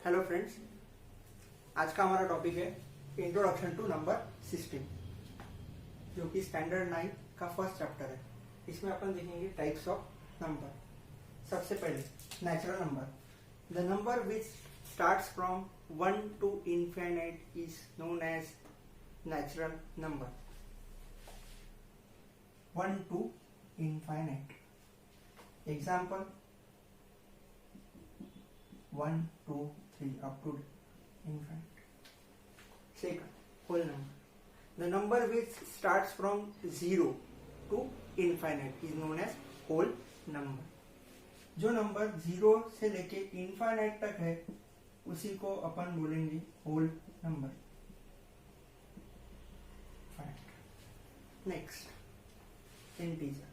Hello friends, आज का हमारा टॉपिक है इंट्रोडक्शन टू नंबर सिस्टम, जो कि स्टैंडर्ड 9 का फर्स्ट चैप्टर है। इसमें अपन देखेंगे टाइप्स ऑफ नंबर। सबसे पहले natural number. The number which starts from 1 to infinite is known as natural number. 1 to infinite. Example 1, 2, 3 up to infinite. Second, whole number. The number which starts from 0 to infinite is known as whole number. जो number 0 से लेके infinite तक है उसी को अपन बोलेंगे whole number. Next, integer.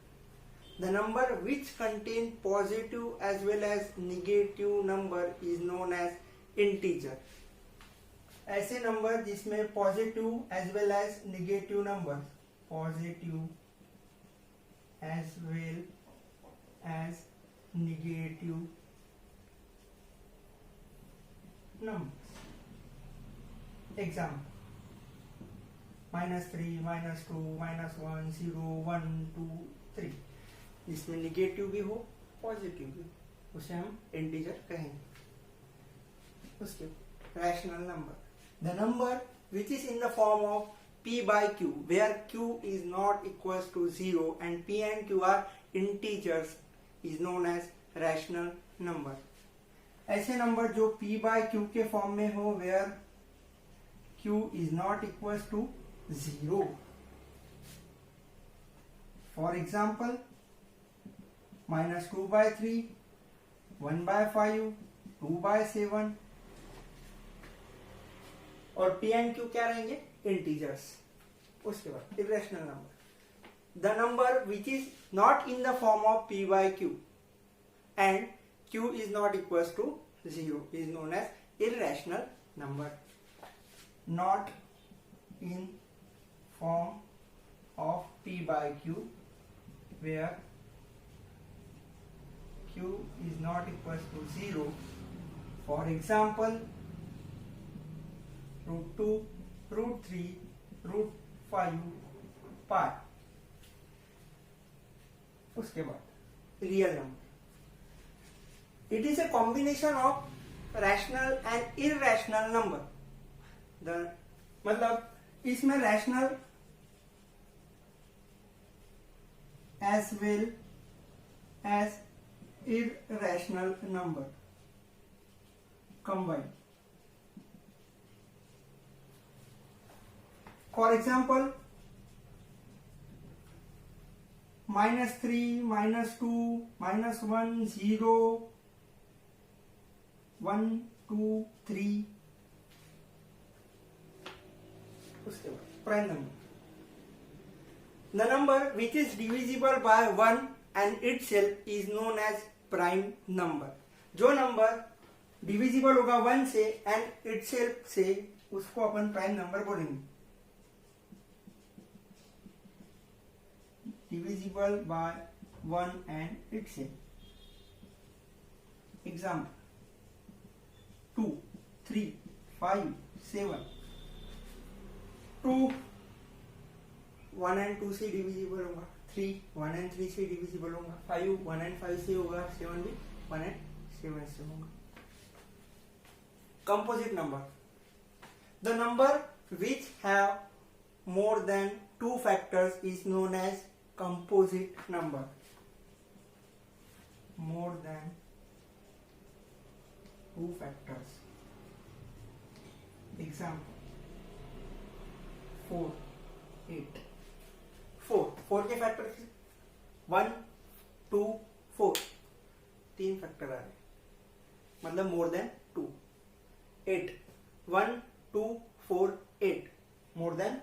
The number which contain positive as well as negative number is known as integer. ऐसे नंबर जिसमें positive as well as negative number, positive as well as negative number. Example -3, -2, -1, 0, 1, 2, 3। जिसमें negative भी हो positive भी हो उसे हम integer कहेंगे। उसके rational number. The number which is in the form of p by q where q is not equals to 0 and p and q are integers is known as rational number. ऐसे number जो p by q के form में हो where q is not equals to 0. For example, -2 by 3, 1 by 5, 2 by 7 और p and q क्या रहेंगे? Integers. उसके बाद irrational number. The number which is not in the form of p by q and q is not equals to 0 is known as irrational number. Not in form of p by q where q is not equals to 0. For example, √2, √3, √5, pi. उसके बाद real number. It is a combination of rational and irrational number. मतलब इसमें rational as well as irrational number combined. For example, -3, -2, -1, 0, 1, 2, 3। उसके बाद prime number. The number which is divisible by 1 and itself is known as prime number. जो number divisible होगा 1 से and itself से उसको अपन prime number बोलेंगे। Divisible by 1 and itself. Example 2, 3, 5, 7। 2 1 and 2 से divisible होगा, 3 1 and 3 से डिविजिबल होगा, 5 1 and 5 से होगा, 7 भी 1 and 7 से होगा। Composite number. The number which have more than 2 factors is known as composite number. More than 2 factors. Example 4, 8। 4 के फैक्टर 1, 2, 4 3 फैक्टर आ रहे, मतलब मोर देन 2। 8 1, 2, 4 8 more than